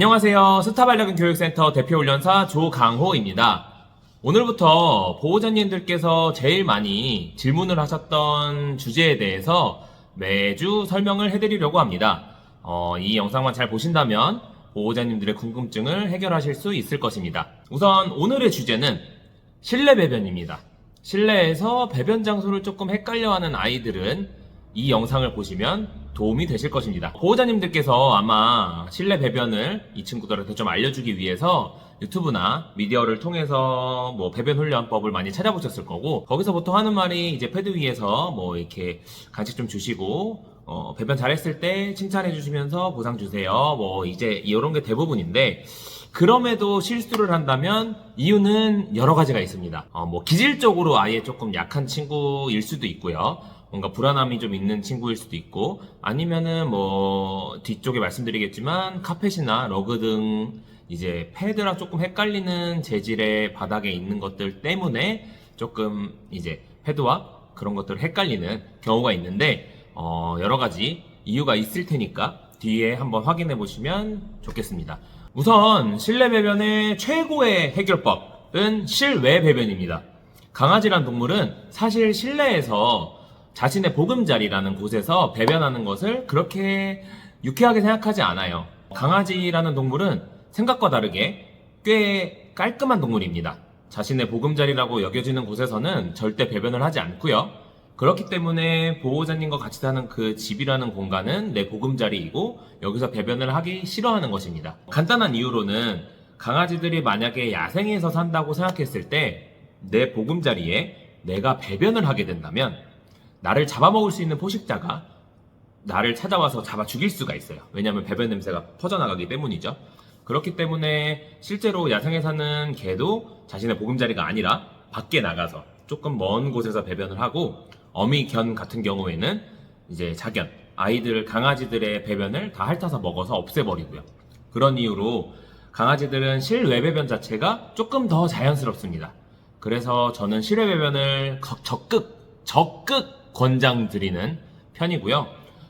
안녕하세요. 스타반려견 교육센터 대표훈련사 조강호입니다. 오늘부터 보호자님들께서 제일 많이 질문을 하셨던 주제에 대해서 매주 설명을 해드리려고 합니다. 이 영상만 잘 보신다면 보호자님들의 궁금증을 해결하실 수 있을 것입니다. 우선 오늘의 주제는 실내 배변입니다. 실내에서 배변 장소를 조금 헷갈려하는 아이들은 이 영상을 보시면 도움이 되실 것입니다. 보호자님들께서 아마 실내 배변을 이 친구들한테 좀 알려주기 위해서 유튜브나 미디어를 통해서 배변 훈련법을 많이 찾아보셨을 거고, 거기서 보통 하는 말이 이제 패드 위에서 이렇게 간식 좀 주시고 배변 잘했을 때 칭찬해 주시면서 보상 주세요, 이제 이런 게 대부분인데, 그럼에도 실수를 한다면 이유는 여러 가지가 있습니다. 기질적으로 아예 조금 약한 친구일 수도 있고요. 뭔가 불안함이 좀 있는 친구일 수도 있고, 아니면은 뒤쪽에 말씀드리겠지만 카펫이나 러그 등 이제 패드랑 조금 헷갈리는 재질의 바닥에 있는 것들 때문에 조금 이제 패드와 그런 것들을 헷갈리는 경우가 있는데, 여러 가지 이유가 있을 테니까 뒤에 한번 확인해 보시면 좋겠습니다. 우선 실내 배변의 최고의 해결법은 실외 배변입니다. 강아지란 동물은 사실 실내에서 자신의 보금자리라는 곳에서 배변하는 것을 그렇게 유쾌하게 생각하지 않아요. 강아지라는 동물은 생각과 다르게 꽤 깔끔한 동물입니다. 자신의 보금자리라고 여겨지는 곳에서는 절대 배변을 하지 않고요. 그렇기 때문에 보호자님과 같이 사는 그 집이라는 공간은 내 보금자리이고 여기서 배변을 하기 싫어하는 것입니다. 간단한 이유로는 강아지들이 만약에 야생에서 산다고 생각했을 때 내 보금자리에 내가 배변을 하게 된다면 나를 잡아먹을 수 있는 포식자가 나를 찾아와서 잡아 죽일 수가 있어요. 왜냐하면 배변 냄새가 퍼져나가기 때문이죠. 그렇기 때문에 실제로 야생에 사는 개도 자신의 보금자리가 아니라 밖에 나가서 조금 먼 곳에서 배변을 하고, 어미 견 같은 경우에는 이제 자견, 강아지들의 배변을 다 핥아서 먹어서 없애버리고요. 그런 이유로 강아지들은 실외 배변 자체가 조금 더 자연스럽습니다. 그래서 저는 실외 배변을 적극 권장드리는 편이고요.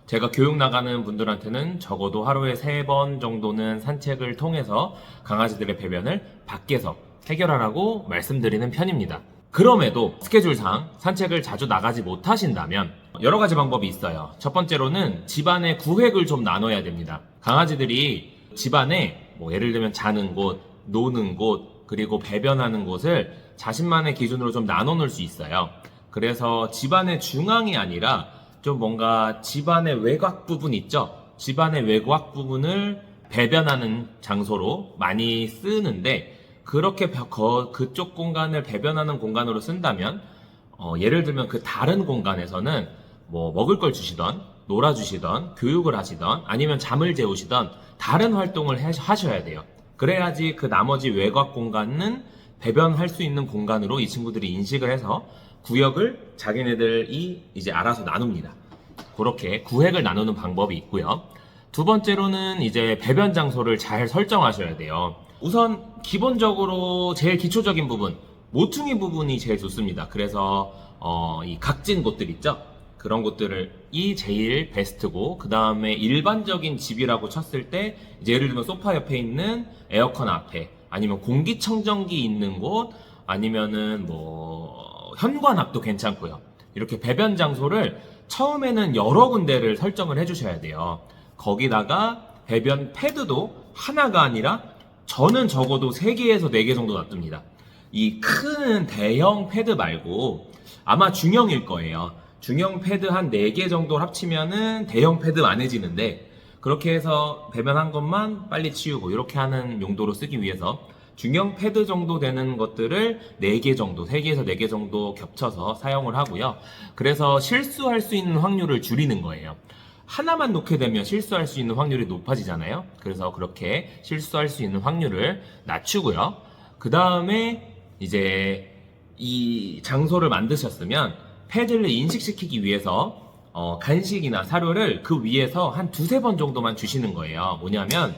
제가 교육 나가는 분들한테는 적어도 하루에 3번 정도는 산책을 통해서 강아지들의 배변을 밖에서 해결하라고 말씀드리는 편입니다. 그럼에도 스케줄상 산책을 자주 나가지 못하신다면 여러 가지 방법이 있어요. 첫 번째로는 집안의 구획을 좀 나눠야 됩니다. 강아지들이 집안에 예를 들면 자는 곳, 노는 곳, 그리고 배변하는 곳을 자신만의 기준으로 좀 나눠 놓을 수 있어요. 그래서 집안의 중앙이 아니라 좀 뭔가 집안의 외곽 부분 있죠? 집안의 외곽 부분을 배변하는 장소로 많이 쓰는데, 그렇게 그쪽 공간을 배변하는 공간으로 쓴다면 예를 들면 그 다른 공간에서는 먹을 걸 주시던, 놀아주시던, 교육을 하시던, 아니면 잠을 재우시던 다른 활동을 하셔야 돼요. 그래야지 그 나머지 외곽 공간은 배변할 수 있는 공간으로 이 친구들이 인식을 해서 구역을 자기네들이 이제 알아서 나눕니다. 그렇게 구획을 나누는 방법이 있고요. 두 번째로는 이제 배변 장소를 잘 설정하셔야 돼요. 우선 기본적으로 제일 기초적인 부분, 모퉁이 부분이 제일 좋습니다. 그래서 이 각진 곳들 있죠? 그런 곳들이 제일 베스트고, 그 다음에 일반적인 집이라고 쳤을 때 이제 예를 들면 소파 옆에 있는 에어컨 앞에, 아니면 공기청정기 있는 곳, 아니면은 현관 앞도 괜찮고요. 이렇게 배변 장소를 처음에는 여러 군데를 설정을 해주셔야 돼요. 거기다가 배변 패드도 하나가 아니라 저는 적어도 3개에서 4개 정도 놔둡니다. 이 큰 대형 패드 말고 아마 중형일 거예요. 중형 패드 한 4개 정도 합치면은 대형 패드 안해지는데, 그렇게 해서 배변한 것만 빨리 치우고 이렇게 하는 용도로 쓰기 위해서 중형 패드 정도 되는 것들을 4개 정도, 3개에서 4개 정도 겹쳐서 사용을 하고요. 그래서 실수할 수 있는 확률을 줄이는 거예요. 하나만 놓게 되면 실수할 수 있는 확률이 높아지잖아요. 그래서 그렇게 실수할 수 있는 확률을 낮추고요. 그 다음에 이제 이 장소를 만드셨으면 패드를 인식시키기 위해서 간식이나 사료를 그 위에서 한 2-3번 정도만 주시는 거예요. 뭐냐면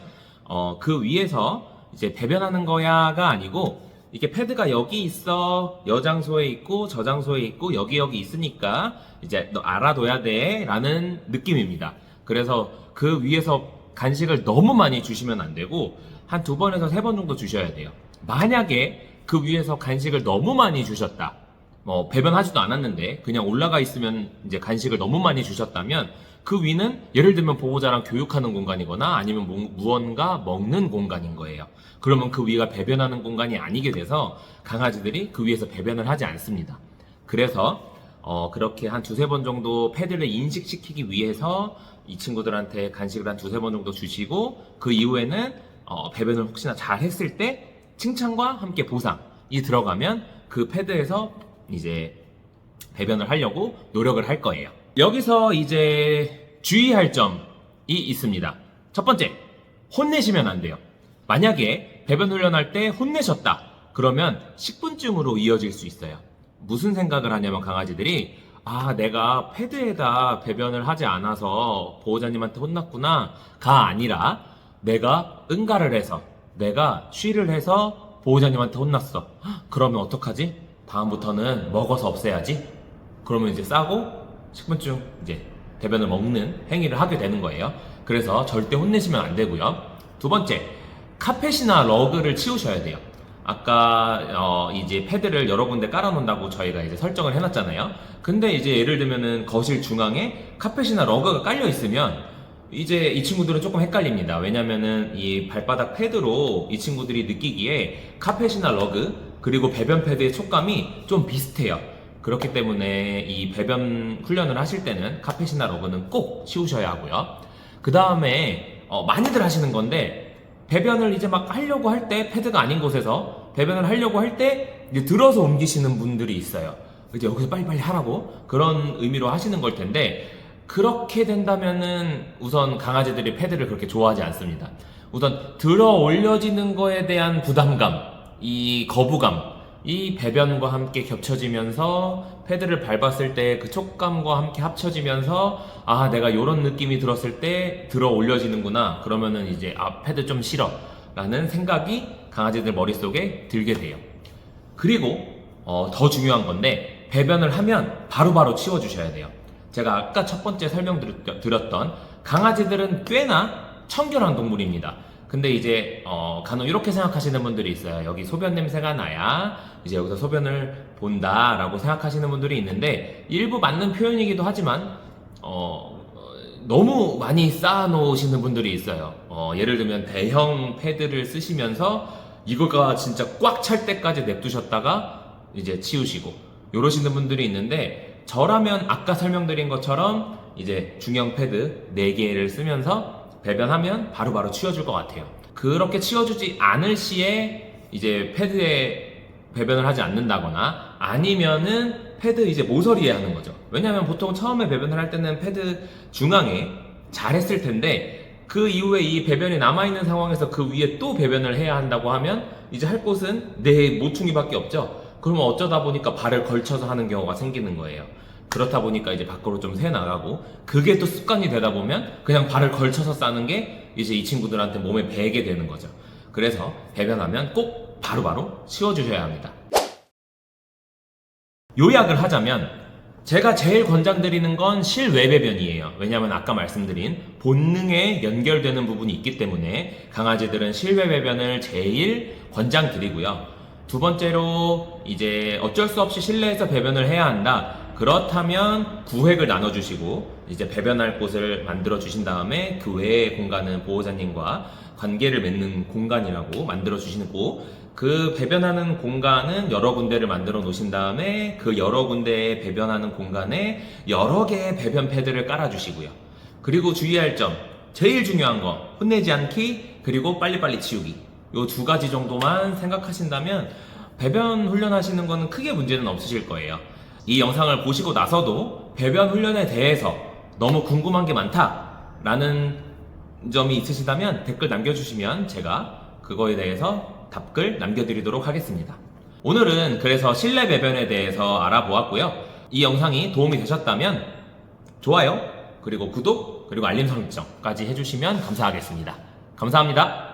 그 위에서 이제 배변하는 거야가 아니고, 이게 패드가 여기 있어, 여 장소에 있고 저 장소에 있고 여기 있으니까 이제 너 알아둬야 돼 라는 느낌입니다. 그래서 그 위에서 간식을 너무 많이 주시면 안 되고 한 2번에서 3번 정도 주셔야 돼요. 만약에 그 위에서 간식을 너무 많이 주셨다. 배변하지도 않았는데 그냥 올라가 있으면 이제 간식을 너무 많이 주셨다면 그 위는 예를 들면 보호자랑 교육하는 공간이거나 아니면 무언가 먹는 공간인 거예요. 그러면 그 위가 배변하는 공간이 아니게 돼서 강아지들이 그 위에서 배변을 하지 않습니다. 그래서 그렇게 한 2-3번 정도 패드를 인식시키기 위해서 이 친구들한테 간식을 한 2-3번 정도 주시고 그 이후에는 배변을 혹시나 잘 했을 때 칭찬과 함께 보상이 들어가면 그 패드에서 이제 배변을 하려고 노력을 할 거예요. 여기서 이제 주의할 점이 있습니다. 첫 번째, 혼내시면 안 돼요. 만약에 배변 훈련할 때 혼내셨다. 그러면 식분증으로 이어질 수 있어요. 무슨 생각을 하냐면 강아지들이 내가 패드에다 배변을 하지 않아서 보호자님한테 혼났구나 가 아니라 내가 응가를 해서 내가 쉬를 해서 보호자님한테 혼났어. 그러면 어떡하지? 다음부터는 먹어서 없애야지. 그러면 이제 싸고 식분증 이제 배변을 먹는 행위를 하게 되는 거예요. 그래서 절대 혼내시면 안 되고요. 2번째, 카펫이나 러그를 치우셔야 돼요. 아까 이제 패드를 여러 군데 깔아놓는다고 저희가 이제 설정을 해놨잖아요. 근데 이제 예를 들면은 거실 중앙에 카펫이나 러그가 깔려 있으면 이제 이 친구들은 조금 헷갈립니다. 왜냐면은 이 발바닥 패드로 이 친구들이 느끼기에 카펫이나 러그 그리고 배변 패드의 촉감이 좀 비슷해요. 그렇기 때문에 이 배변 훈련을 하실 때는 카펫이나 러그는 꼭 치우셔야 하고요. 그 다음에 많이들 하시는 건데 배변을 이제 막 하려고 할 때 패드가 아닌 곳에서 배변을 하려고 할 때 이제 들어서 옮기시는 분들이 있어요. 이제 여기서 빨리빨리 하라고 그런 의미로 하시는 걸 텐데 그렇게 된다면은 우선 강아지들이 패드를 그렇게 좋아하지 않습니다. 우선 들어 올려지는 거에 대한 부담감, 이 거부감, 이 배변과 함께 겹쳐지면서 패드를 밟았을 때 그 촉감과 함께 합쳐지면서 내가 이런 느낌이 들었을 때 들어 올려지는구나. 그러면은 이제 패드 좀 싫어 라는 생각이 강아지들 머릿속에 들게 돼요. 그리고 더 중요한 건데 배변을 하면 바로바로 치워주셔야 돼요. 제가 아까 첫 번째 설명드렸던 강아지들은 꽤나 청결한 동물입니다. 근데 이제 간혹 이렇게 생각하시는 분들이 있어요. 여기 소변 냄새가 나야 이제 여기서 소변을 본다 라고 생각하시는 분들이 있는데 일부 맞는 표현이기도 하지만 너무 많이 쌓아 놓으시는 분들이 있어요. 예를 들면 대형 패드를 쓰시면서 이거가 진짜 꽉 찰 때까지 냅두셨다가 이제 치우시고 이러시는 분들이 있는데 저라면 아까 설명드린 것처럼 이제 중형 패드 4개를 쓰면서 배변하면 바로바로 치워줄 것 같아요. 그렇게 치워주지 않을 시에 이제 패드에 배변을 하지 않는다거나 아니면은 패드 이제 모서리에 하는 거죠. 왜냐면 보통 처음에 배변을 할 때는 패드 중앙에 잘 했을 텐데 그 이후에 이 배변이 남아있는 상황에서 그 위에 또 배변을 해야 한다고 하면 이제 할 곳은 내 모퉁이밖에 없죠. 그러면 어쩌다 보니까 발을 걸쳐서 하는 경우가 생기는 거예요. 그렇다 보니까 이제 밖으로 좀 새 나가고 그게 또 습관이 되다 보면 그냥 발을 걸쳐서 싸는 게 이제 이 친구들한테 몸에 배게 되는 거죠. 그래서 배변하면 꼭 바로바로 치워주셔야 합니다. 요약을 하자면 제가 제일 권장드리는 건 실외 배변이에요. 왜냐하면 아까 말씀드린 본능에 연결되는 부분이 있기 때문에 강아지들은 실외 배변을 제일 권장드리고요. 2번째로 이제 어쩔 수 없이 실내에서 배변을 해야 한다. 그렇다면 구획을 나눠주시고 이제 배변할 곳을 만들어 주신 다음에 그 외의 공간은 보호자님과 관계를 맺는 공간이라고 만들어 주시고 그 배변하는 공간은 여러 군데를 만들어 놓으신 다음에 그 여러 군데에 배변하는 공간에 여러 개의 배변 패드를 깔아 주시고요. 그리고 주의할 점, 제일 중요한 거 혼내지 않기 그리고 빨리빨리 치우기, 요 2가지 정도만 생각하신다면 배변 훈련하시는 거는 크게 문제는 없으실 거예요. 이 영상을 보시고 나서도 배변 훈련에 대해서 너무 궁금한 게 많다 라는 점이 있으시다면 댓글 남겨주시면 제가 그거에 대해서 답글 남겨드리도록 하겠습니다. 오늘은 그래서 실내 배변에 대해서 알아보았고요. 이 영상이 도움이 되셨다면 좋아요, 그리고 구독, 그리고 알림 설정까지 해주시면 감사하겠습니다. 감사합니다.